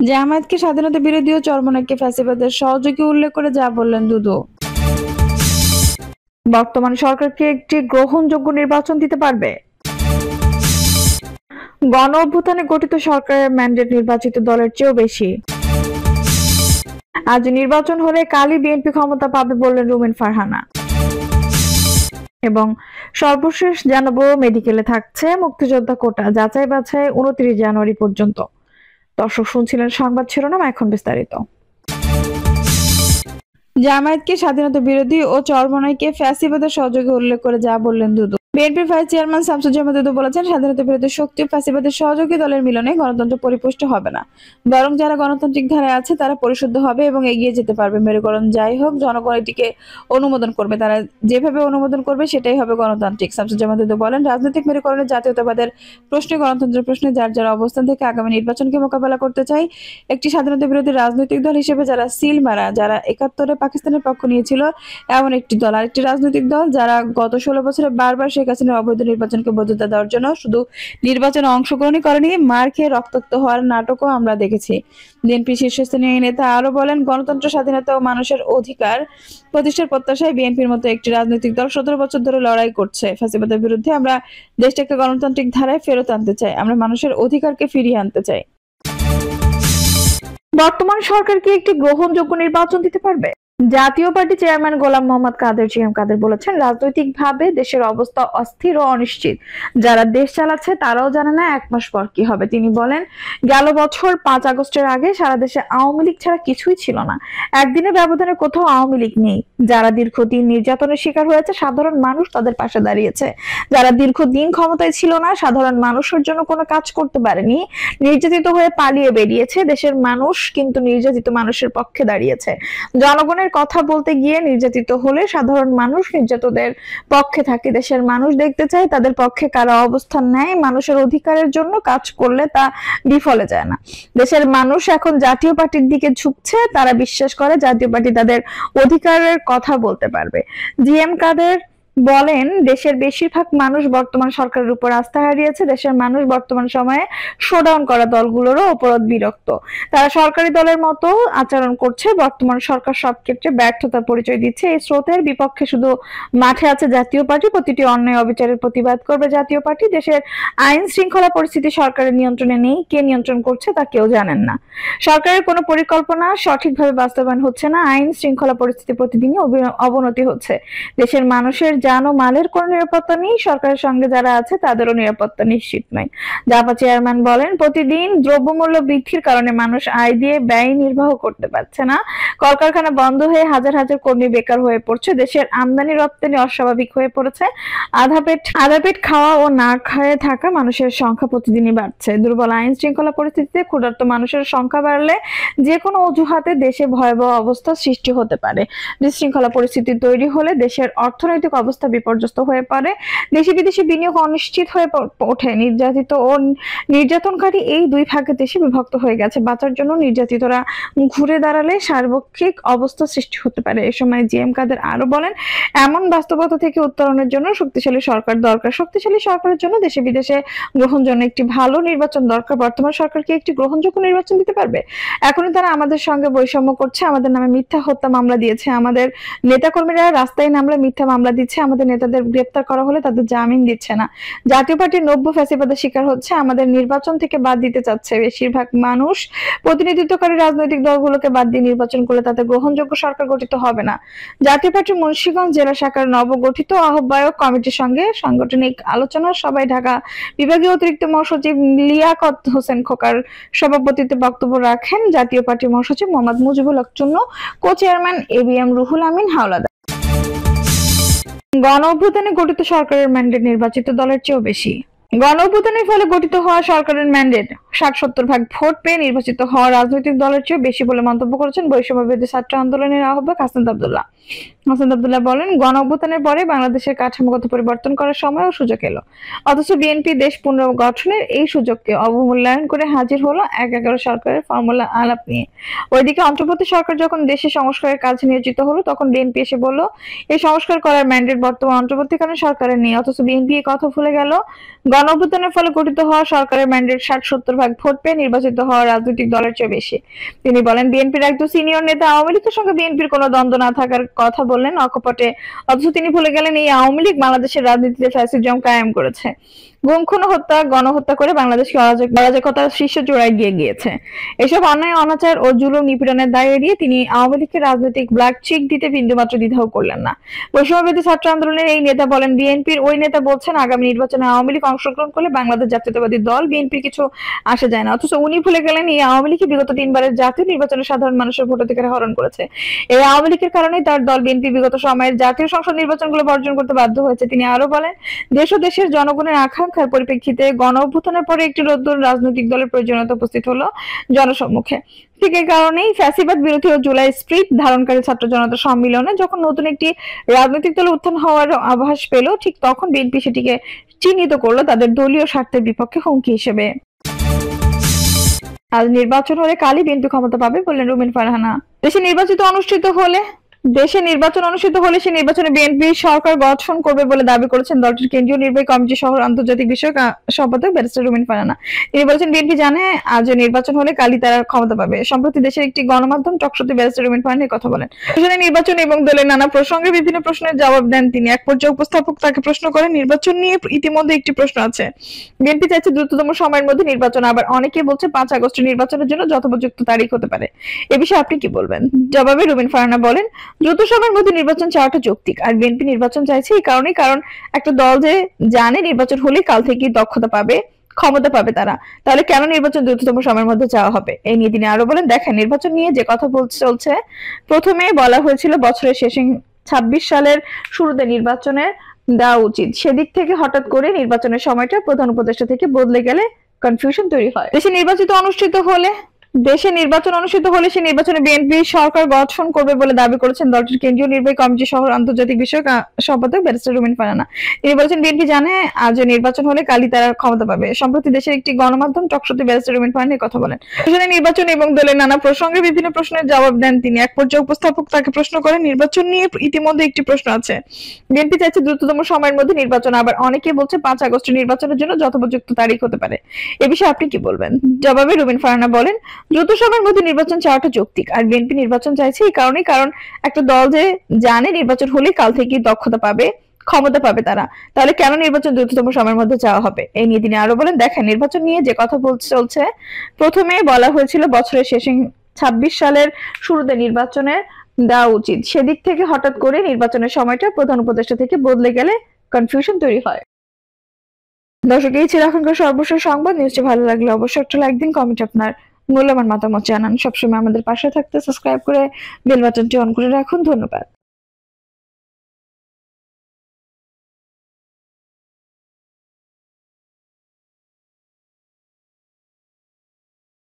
জামায়াতকে স্বাধীনতা বিরোধী ও চরমোনাইকে ফ্যাসিবাদের সহযোগী উল্লেখ করে যা বললেন দুদু। বর্তমান সরকারকে একটি গ্রহণযোগ্য নির্বাচন দিতে পারবে। গণ অভ্যুত্থানে গঠিত সরকারের ম্যান্ডেট নির্বাচিত দলের চেয়েও বেশি। আজ নির্বাচন হলে কালই বিএনপি ক্ষমতা পাবে বললেন রুমিন ফারহানা। এবং সর্বশেষ জানাবো, মেডিকেলে থাকছে মুক্তিযোদ্ধা কোটা, যাচাই বাছাই 29 জানুয়ারি পর্যন্ত। দর্শক শুনছিলেন সংবাদ শিরোনাম, এখন বিস্তারিত। জামায়াতকে স্বাধীনতা বিরোধী ও চরমোনাইকে ফ্যাসিবাদের সহযোগী উল্লেখ করে যা বললেন দুদু। বিএনপির ভাইস চেয়ারম্যান শামসুজ্জামান দুদু বলেছেন, স্বাধীনতা বিরোধী শক্তি ও ফ্যাসিবাদের সহযোগী দলের মিলনে গণতন্ত্র পরিপুষ্ট হবে না, বরং যারা গণতান্ত্রিক ধারায় আছে তারা পরিশুদ্ধ হবে এবং এগিয়ে যেতে পারবে। মেরুকরণ যাই হোক, জনগণ এটিকে অনুমোদন করবে, তারা যেভাবে অনুমোদন করবে সেটাই হবে গণতান্ত্রিক। শামসুজ্জামান দুদু বলেন, রাজনৈতিক মেরুকরণের জাতীয়তাবাদের প্রশ্নে, গণতন্ত্রের প্রশ্নে যার যার অবস্থান থেকে আগামী নির্বাচনকে মোকাবেলা করতে চাই। একটি স্বাধীনতা বিরোধী রাজনৈতিক দল হিসেবে যারা সিল মারা, যারা 71-এ পাকিস্তানের পক্ষ নিয়েছিল এমন একটি দল, আরেকটি রাজনৈতিক দল যারা গত 16 বছরে বারবার শেখ হাসিনার অবৈধ নির্বাচনকে বৈধতা দেওয়ার জন্য শুধু নির্বাচনে অংশগ্রহণই করেনি, মার খেয়ে রক্তাক্ত হওয়ার নাটকও আমরা দেখেছি। বিএনপি শীর্ষস্থানীয় এই নেতা আরো বলেন, গণতন্ত্র, স্বাধীনতা ও মানুষের অধিকার প্রতিষ্ঠার প্রত্যাশায় বিএনপির মতো একটি রাজনৈতিক দল 17 বছর ধরে লড়াই করছে ফ্যাসিবাদের বিরুদ্ধে। আমরা দেশটাকে গণতান্ত্রিক ধারায় ফেরত আনতে চাই, আমরা মানুষের অধিকারকে ফিরিয়ে আনতে চাই। বর্তমান সরকার কি একটি গ্রহণযোগ্য নির্বাচন দিতে পারবে? জাতীয় পার্টি চেয়ারম্যান গোলাম মোহাম্মদ কাদের জিএম কাদের বলেছেন, রাজনৈতিকভাবে দেশের অবস্থা অস্থির ও অনিশ্চিত। যারা দেশ চালাচ্ছে তারাও জানে না 1 মাস পর কি হবে। তিনি বলেন, গেল বছর 5 আগস্টের আগে সারা দেশে আওয়ামী লীগ ছাড়া কিছুই ছিল না। একদিনের ব্যবধানে কোথাও আওয়ামী লীগ নেই। যারা দীর্ঘদিন নির্যাতনের শিকার হয়েছে, সাধারণ মানুষ তাদের পাশে দাঁড়িয়েছে। যারা দীর্ঘদিন ক্ষমতায় ছিল না, সাধারণ মানুষের জন্য কোনো কাজ করতে পারেনি, নির্যাতিত হয়ে পালিয়ে বেরিয়েছে, দেশের মানুষ কিন্তু নির্যাতিত মানুষের পক্ষে দাঁড়িয়েছে। জনগণের কথা বলতে গিয়ে নির্যাতিত হলে সাধারণ মানুষ নির্যাতিতদের পক্ষে থাকে। দেশের মানুষ দেখতে চায় তাদের পক্ষে কারা অবস্থান নেয়, মানুষের অধিকারের জন্য কাজ করলে তা বিফলে যায় না। দেশের মানুষ এখন জাতীয় পার্টির দিকে ঝুঁকছে, তারা বিশ্বাস করে জাতীয় পার্টি তাদের অধিকারের কথা বলতে পারবে। জিএম কাদের বলেন, দেশের বেশিরভাগ মানুষ বর্তমান সরকারের উপর আস্থা হারিয়েছে। দেশের মানুষ বর্তমান সময়ে শোডাউন করা দলগুলোরও অপরাধ বিরক্ত। তারা সরকারি দলের মতো আচরণ করছে। বর্তমান সরকার সব ক্ষেত্রে ব্যর্থতার পরিচয় দিচ্ছে। এই স্রোতের বিপক্ষে শুধু মাঠে আছে জাতীয় পার্টি। প্রতিটি অন্যায় অবিচারের প্রতিবাদ করবে জাতীয় পার্টি। দেশের আইন শৃঙ্খলা পরিস্থিতি সরকারের নিয়ন্ত্রণে নেই, কে নিয়ন্ত্রণ করছে তা কেউ জানেন না। সরকারের কোনো পরিকল্পনা সঠিকভাবে বাস্তবায়ন হচ্ছে না। আইন শৃঙ্খলা পরিস্থিতি প্রতিদিনই অবনতি হচ্ছে। দেশের মানুষের জান ও মালের কোনো নিরাপত্তা নেই। সরকারের সঙ্গে যারা আছে তাদেরও নিরাপত্তা নিশ্চিত নয়। জাপা চেয়ারম্যান বলেন, প্রতিদিন দ্রব্যমূল্য বৃদ্ধির কারণে মানুষ আয় দিয়ে ব্যয় নির্বাহ করতে পারছে না। কলকারখানা বন্ধ হয়ে হাজার হাজার কর্মী বেকার হয়ে পড়ছে। দেশের আমদানি রপ্তানি অস্বাভাবিক হয়ে পড়েছে। আধা পেট খাওয়া ও না খেয়ে থাকা মানুষের সংখ্যা প্রতিদিনই বাড়ছে। দুর্বল আইন শৃঙ্খলা পরিস্থিতিতে ক্ষুধার্ত মানুষের সংখ্যা বাড়লে যে কোনো অজুহাতে দেশে ভয়াবহ অবস্থা সৃষ্টি হতে পারে। বিশৃঙ্খলা পরিস্থিতি তৈরি হলে দেশের অর্থনৈতিক অবস্থা বিপর্যস্ত হয়ে পড়ে। দেশি বিদেশি বিনিয়োগ অনিশ্চিত হয়ে ওঠে। নির্যাতিত ও নির্যাতনকারী এই দুই ভাগে দেশে বিভক্ত হয়ে গেছে। বাঁচার জন্য নির্যাতিতরা ঘুরে দাঁড়ালে সার্বক্ষিক অবস্থা সৃষ্টি হতে পারে। এ সময় জিএম কাদের আরো বলেন, এমন বাস্তবতা থেকে উত্তরণের জন্য শক্তিশালী সরকার দরকার। শক্তিশালী সরকারের জন্য দেশে বিদেশে গ্রহণযোগ্য একটি ভালো নির্বাচন দরকার। বর্তমান সরকারকে একটি গ্রহণযোগ্য নির্বাচন দিতে পারবে? এখনই তারা আমাদের সঙ্গে বৈষম্য করছে, আমাদের নামে মিথ্যা হত্যা মামলা দিয়েছে, আমাদের নেতাকর্মীরা রাস্তায় নামলে মিথ্যা মামলা দিচ্ছে, আমাদের নেতাদের গ্রেপ্তার করা হলে তাদের জামিন দিচ্ছে না। জাতীয় পার্টির নব্য ফ্যাসিবাদের শিকার হচ্ছে, আমাদের নির্বাচন থেকে বাদ দিতে চাচ্ছে। বেশিরভাগ মানুষ প্রতিনিধিত্বকারী রাজনৈতিক দলগুলোকে বাদ দিয়ে নির্বাচন করলে তাতে গ্রহণযোগ্য সরকার গঠিত হবে না। জাতীয় পার্টির মুন্সিগঞ্জ জেলা শাখার নবগঠিত আহ্বায়ক কমিটির সঙ্গে সাংগঠনিক আলোচনা সভায় ঢাকা বিভাগীয় অতিরিক্ত মহাসচিব লিয়াকত হোসেন খোকার সভাপতিত্বে বক্তব্য রাখেন জাতীয় পার্টির মহাসচিব Mohammad Mujibul Haque Chunnu, co chairman ABM Ruhul Amin Howlader. গণ অভ্যুত্থানে গঠিত সরকারের ম্যান্ডেট নির্বাচিত দলের চেয়েও বেশি। গণ অভ্যুত্থানের ফলে গঠিত হওয়া সরকারের ম্যান্ডেট 60-70 ভাগ ভোট পেয়ে নির্বাচিত হওয়া রাজনৈতিক দলের চেয়ে বেশি বলে মন্তব্য করেছেন বৈষম্যবিরোধী ছাত্র আন্দোলনের আহ্বায়ক হাসান আব্দুল্লাহ। হাসান আব্দুল্লাহ বলেন, গণ অভ্যুত্থানের পরে বাংলাদেশের কাঠামোগত পরিবর্তন করার সময় ও সুযোগ এলো, অথচ বিএনপি দেশ পুনর্গঠনের এই সুযোগকে অবমূল্যায়ন করে হাজির হলো 1/11 সরকারের ফর্মুলা আলাপ নিয়ে। ওইদিকে অন্তর্বর্তী সরকার যখন দেশে সংস্কারের কাজে নিয়োজিত হলো তখন বিএনপি এসে বলল এই সংস্কার করার ম্যান্ডেট বর্তমান অন্তর্বর্তীকালীন সরকারের নেই, অথচ বিএনপি এই কথা ভুলে গেল। গণ গণঅভ্যুত্থানের ফলে গঠিত হওয়া সরকারের ম্যান্ডেট 60-70 ভাগ ভোট পেয়ে নির্বাচিত হওয়া রাজনৈতিক দলের চেয়ে বেশি। তিনি বলেন, বিএনপির একজন সিনিয়র নেতা আওয়ামী লীগের সঙ্গে বিএনপির কোনো দ্বন্দ্ব না থাকার কথা বললেন অকপটে, অথচ তিনি ভুলে গেলেন এই আওয়ামী লীগ বাংলাদেশের রাজনীতিতে ফ্যাসিজম কায়েম করেছে, গুম খুন হত্যা গণহত্যা করে বাংলাদেশকে অরাজকতার শীর্ষ চূড়ায় গিয়েছে। এসব অন্যায় অনাচার ও জুলুম নিপীড়নের দায় এড়িয়ে তিনি আওয়ামী লীগকে রাজনৈতিক ব্ল্যাক চিক দিতে বিন্দুমাত্র দ্বিধাও করলেন না। বৈষম্যবিরোধী ছাত্র আন্দোলনের এই নেতা বলেন, বিএনপির ওই নেতা বলছেন আগামী নির্বাচনে আওয়ামী লীগ অংশগ্রহণ করলে বাংলাদেশ জাতীয়তাবাদী দল বিএনপির কিছু আসে যায় না, অথচ উনি ভুলে গেলেন এই আওয়ামী লীগ বিগত 3বারের জাতীয় নির্বাচনে সাধারণ মানুষের ভোটাধিকার হরণ করেছে। এই আওয়ামী লীগের কারণেই তার দল বিএনপি বিগত সময়ের জাতীয় সংসদ নির্বাচনগুলো বর্জন করতে বাধ্য হয়েছে। তিনি আরো বলেন, দেশ ও দেশের জনগণের আকাঙ্ক্ষার পরিপ্রেক্ষিতে গণ অভ্যুত্থানের পরে একটি নতুন রাজনৈতিক দলের প্রয়োজনীয়তা উপস্থিত হলো জনসম্মুখে। ঠিক এই কারণেই ফ্যাসিবাদ বিরোধী ও জুলাই স্প্রিট ধারণকারী ছাত্র জনতা সম্মিলনে যখন নতুন একটি রাজনৈতিক দল উত্থান হওয়ার আভাস পেল, ঠিক তখন বিএনপি সেটিকে চিহ্নিত করলো তাদের দলীয় স্বার্থের বিপক্ষে হুমকি হিসেবে। আজ নির্বাচন হলে কালই বিএনপি ক্ষমতা পাবে বললেন রুমিন ফারহানা। দেশে নির্বাচন অনুষ্ঠিত হলে সে নির্বাচনে বিএনপি সরকার গঠন করবে বলে দাবি করেছেন দলটির কেন্দ্রীয় নির্বাহী কমিটি সহ আন্তর্জাতিক বিষয়ক সম্পাদক ব্যারিস্টার রুমিন ফারহানা। তিনি বলেছেন, বিএনপি জানে আজ নির্বাচন হলে কালই তারা ক্ষমতা পাবে। সম্প্রতি দেশের একটি গণমাধ্যম টকশোতে ব্যারিস্টার রুমিন ফারহানা কথা বলেন। নির্বাচন এবং দলের নানা প্রসঙ্গে বিভিন্ন প্রশ্নের জবাব দেন তিনি। এক পর্যায়ে উপস্থাপক তাকে প্রশ্ন করেন, নির্বাচন নিয়ে ইতিমধ্যে একটি প্রশ্ন আছে, বিএনপি চাইছে দ্রুততম সময়ের মধ্যে নির্বাচন, আবার অনেকে বলছে 5 আগস্ট নির্বাচনের জন্য যথোপযুক্ত তারিখ হতে পারে, এ বিষয়ে আপনি কি বলবেন? জবাবে রুমিন ফারহানা বলেন, দ্রুত সময়ের মধ্যে নির্বাচন চাওয়াটা যৌক্তিক, আর বিএনপি নির্বাচন চাইছে এই কারণেই, কারণ একটা দল যে জানে নির্বাচন হলে কাল থেকে দক্ষতা পাবে, ক্ষমতা পাবে তারা, তাহলে কেন নির্বাচন দ্রুততম সময়ের মধ্যে চাওয়া হবে? এই নিয়ে তিনি আরো বলেন, দেখেন নির্বাচন নিয়ে যে কথা চলছে, প্রথমে বলা হয়েছিল বছরের শেষে 26 সালের শুরুতে নির্বাচনের দেওয়া উচিত, সেদিক থেকে হঠাৎ করে নির্বাচনের সময়টা প্রধান উপদেষ্টা থেকে বদলে গেলে কনফিউশন তৈরি হয়। দেশে নির্বাচন অনুষ্ঠিত হলে সে নির্বাচনে বিএনপি সরকার গঠন করবে বলে দাবি করেছেন দলটির কেন্দ্রীয় নির্বাহী কমিটি সহ আন্তর্জাতিক বিষয়ক সম্পাদক ব্যারিস্টার রুমিন ফারহানা। তিনি বলেছেন, বিএনপি জানে আজ নির্বাচন হলে কালই তারা ক্ষমতা পাবে। সম্প্রতি দেশের একটি গণমাধ্যম টকশোতে ব্যারিস্টার রুমিন ফারহানা কথা বলেন। নির্বাচন এবং দলের নানা প্রসঙ্গে বিভিন্ন প্রশ্নের জবাব দেন তিনি। এক পর্যায়ে উপস্থাপক তাকে প্রশ্ন করেন, নির্বাচন নিয়ে ইতিমধ্যে একটি প্রশ্ন আছে, বিএনপি চাইছে দ্রুততম সময়ের মধ্যে নির্বাচন, আবার অনেকে বলছে 5 আগস্ট নির্বাচনের জন্য যথোপযুক্ত তারিখ হতে পারে, এ বিষয়ে আপনি কি বলবেন? জবাবে রুমিন ফারহানা বলেন, দ্রুত সময়ের মধ্যে নির্বাচন চাওয়াটা যৌক্তিক, আর বিএনপি নির্বাচন চাইছে এই কারণেই, কারণ একটা দল যে জানে নির্বাচন হলে কাল থেকে দক্ষতা পাবে, ক্ষমতা পাবে তারা, তাহলে কেন নির্বাচন দ্রুততম সময়ের মধ্যে চাওয়া হবে? এই নিয়ে তিনি আরো বলেন, দেখেন নির্বাচন নিয়ে যে কথা চলছে, প্রথমে বলা হয়েছিল বছরের শেষে 26 সালের শুরুতে নির্বাচনের দেওয়া উচিত, সেদিক থেকে হঠাৎ করে নির্বাচনের সময়টা প্রধান উপদেষ্টা থেকে বদলে গেলে কনফিউশন তৈরি হয়। দর্শক, এই ছিল এখনকার সর্বশেষ সংবাদ। নিউজটি ভালো লাগলে অবশ্যই একটা লাইক দিন, কমেন্ট আপনার মূল্যবান মতামত জানান। সবসময় আমাদের পাশে থাকতে সাবস্ক্রাইব করে বেল বাটনটি অন করে রাখুন। ধন্যবাদ।